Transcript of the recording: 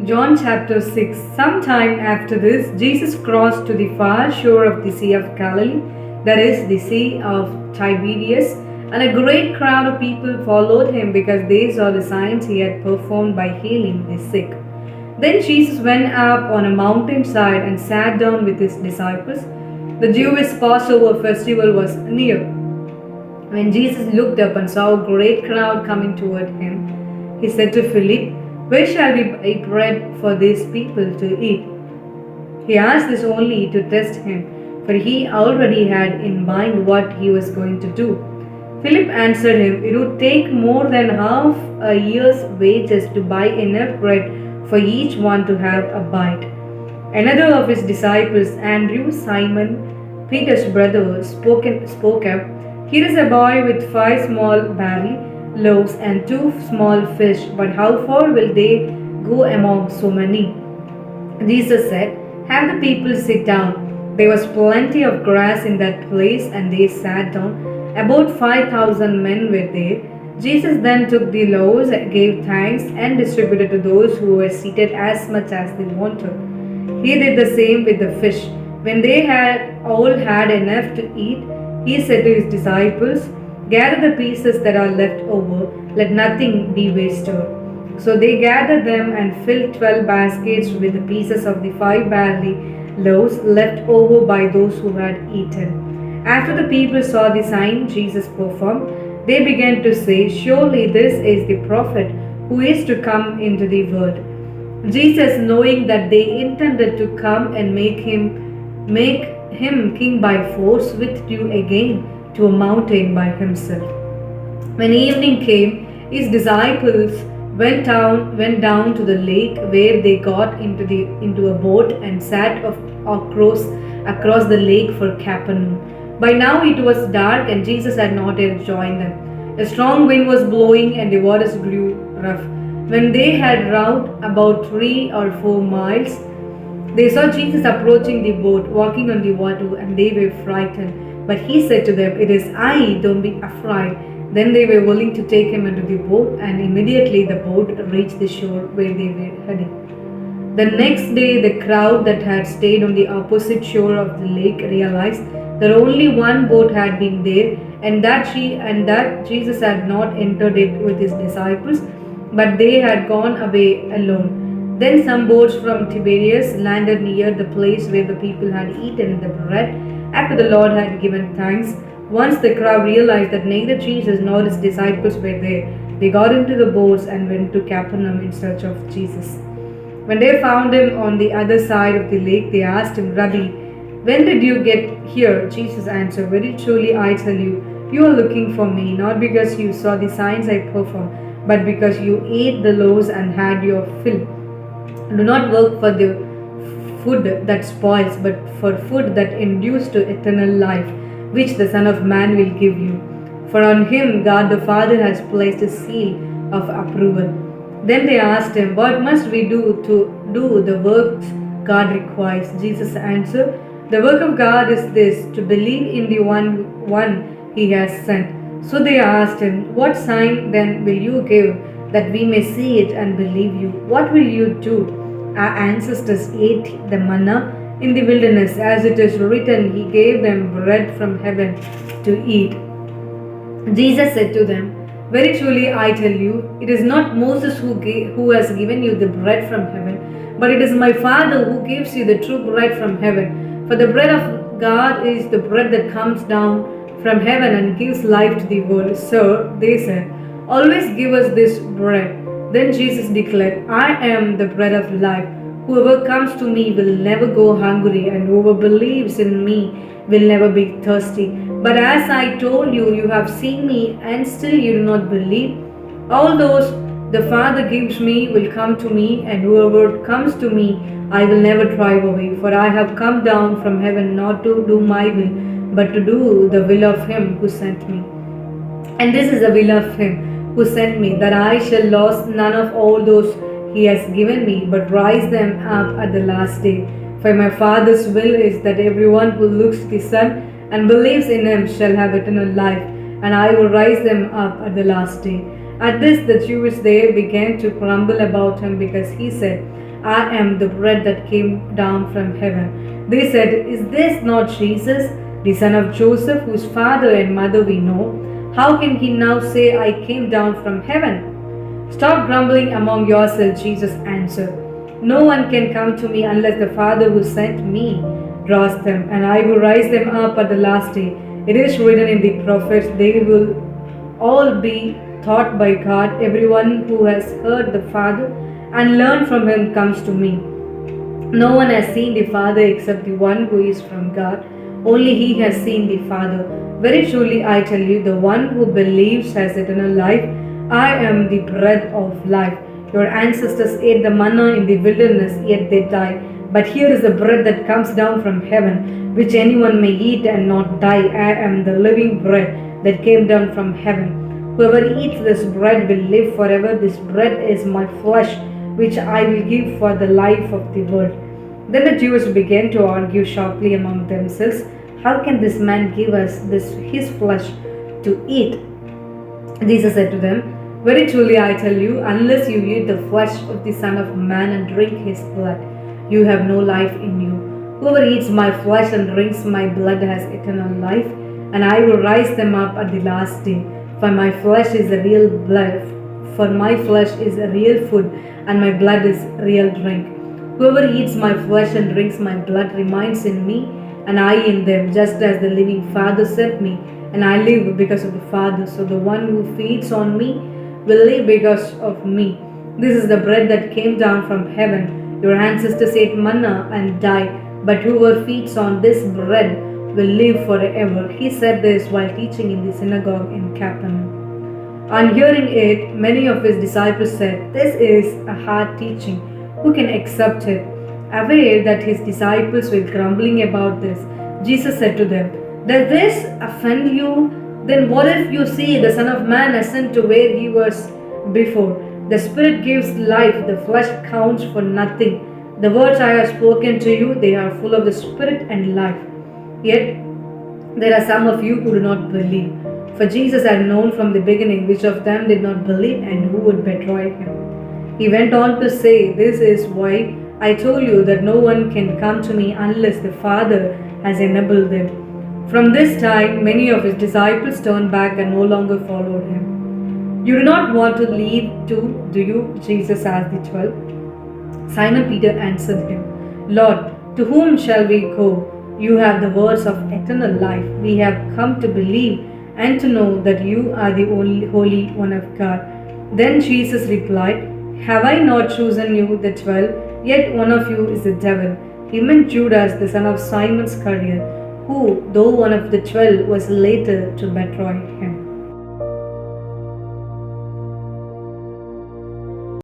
John chapter 6. Sometime after this, Jesus crossed to the far shore of the Sea of Galilee, that is, the Sea of Tiberias, and a great crowd of people followed him because they saw the signs he had performed by healing the sick. Then Jesus went up on a mountainside and sat down with his disciples. The Jewish Passover festival was near. When Jesus looked up and saw a great crowd coming toward him, he said to Philip, "Where shall we buy bread for these people to eat?" He asked this only to test him, for he already had in mind what he was going to do. Philip answered him, "It would take more than half a year's wages to buy enough bread for each one to have a bite." Another of his disciples, Andrew, Simon Peter's brother, spoke up, "Here is a boy with 5 small barley loaves and 2 small fish, but how far will they go among so many?" Jesus said, "Have the people sit down." There was plenty of grass in that place, and they sat down. About 5,000 men were there. Jesus then took the loaves, gave thanks, and distributed to those who were seated as much as they wanted. He did the same with the fish. When they had all had enough to eat, he said to his disciples, "Gather the pieces that are left over, let nothing be wasted." So they gathered them and filled 12 baskets with the pieces of the 5 barley loaves left over by those who had eaten. After the people saw the sign Jesus performed, they began to say, "Surely this is the prophet who is to come into the world." Jesus, knowing that they intended to come and make him king by force, withdrew again to a mountain by himself. When evening came, his disciples went down to the lake, where they got into a boat and sat across the lake for Capernaum. By now it was dark, and Jesus had not yet joined them. A strong wind was blowing, and the waters grew rough. When they had rowed about 3 or 4 miles, they saw Jesus approaching the boat, walking on the water, and they were frightened. But he said to them, "It is I, don't be afraid." Then they were willing to take him into the boat, and immediately the boat reached the shore where they were heading. The next day, the crowd that had stayed on the opposite shore of the lake realized that only one boat had been there, and that Jesus had not entered it with his disciples, but they had gone away alone. Then some boats from Tiberias landed near the place where the people had eaten the bread after the Lord had given thanks. Once the crowd realized that neither Jesus nor his disciples were there, they got into the boats and went to Capernaum in search of Jesus. When they found him on the other side of the lake, they asked him, "Rabbi, when did you get here?" Jesus answered, "Very truly I tell you, you are looking for me, not because you saw the signs I performed, but because you ate the loaves and had your fill. Do not work for the food that spoils, but for food that endures to eternal life, which the Son of Man will give you. For on him God the Father has placed a seal of approval." Then they asked him, "What must we do to do the works God requires?" Jesus answered, "The work of God is this, to believe in the one he has sent." So they asked him, "What sign then will you give, that we may see it and believe you? What will you do? Our ancestors ate the manna in the wilderness, as it is written, He gave them bread from heaven to eat." Jesus said to them, "Very truly I tell you, it is not Moses who has given you the bread from heaven, but it is my Father who gives you the true bread from heaven. For the bread of God is the bread that comes down from heaven and gives life to the world." "Sir," they said, "always give us this bread." Then Jesus declared, "I am the bread of life. Whoever comes to me will never go hungry, and whoever believes in me will never be thirsty. But as I told you, you have seen me, and still you do not believe. All those the Father gives me will come to me, and whoever comes to me I will never drive away. For I have come down from heaven not to do my will, but to do the will of him who sent me. And this is the will of him who sent me, that I shall lose none of all those he has given me, but rise them up at the last day. For my Father's will is that everyone who looks at the Son and believes in him shall have eternal life, and I will raise them up at the last day. At this, the Jews there began to grumble about him because he said, I am the bread that came down from heaven. They said, Is this not Jesus, the son of Joseph, whose father and mother we know? How can he now say, I came down from heaven? Stop grumbling among yourselves, Jesus answered. No one can come to me unless the Father who sent me draws them, and I will raise them up at the last day. It is written in the prophets, they will all be taught by God. Everyone who has heard the Father and learned from him comes to me. No one has seen the Father except the one who is from God. Only he has seen the Father. Very truly I tell you, the one who believes has eternal life. I am the bread of life. Your ancestors ate the manna in the wilderness, yet they died. But here is the bread that comes down from heaven, which anyone may eat and not die. I am the living bread that came down from heaven. Whoever eats this bread will live forever. This bread is my flesh, which I will give for the life of the world. Then the Jews began to argue sharply among themselves, How can this man give us his flesh to eat? Jesus said to them, Very truly I tell you, unless you eat the flesh of the Son of Man and drink his blood, you have no life in you. Whoever eats my flesh and drinks my blood has eternal life, and I will raise them up at the last day. For my flesh is a real blood, for my flesh is a real food, and my blood is real drink. Whoever eats my flesh and drinks my blood remains in me, and I in them, just as the living Father sent me, and I live because of the Father. So the one who feeds on me will live because of me. This is the bread that came down from heaven. Your ancestors ate manna and died, but whoever feeds on this bread will live forever. He said this while teaching in the synagogue in Capernaum. On hearing it, many of his disciples said, This is a hard teaching. Who can accept it? Aware that his disciples were grumbling about this, Jesus said to them, Does this offend you? Then what if you see the Son of Man ascend to where he was before? The Spirit gives life, the flesh counts for nothing. The words I have spoken to you, they are full of the Spirit and life. Yet there are some of you who do not believe. For Jesus had known from the beginning which of them did not believe and who would betray him. He went on to say, This is why I told you that no one can come to me unless the Father has enabled them. From this time, many of his disciples turned back and no longer followed him. You do not want to leave too, do you? Jesus asked the 12. Simon Peter answered him, Lord, to whom shall we go? You have the words of eternal life. We have come to believe and to know that you are the only Holy One of God. Then Jesus replied, Have I not chosen you, the 12? Yet one of you is the devil. He meant Judas, the son of Simon Iscariot, who, though one of the 12, was later to betray him.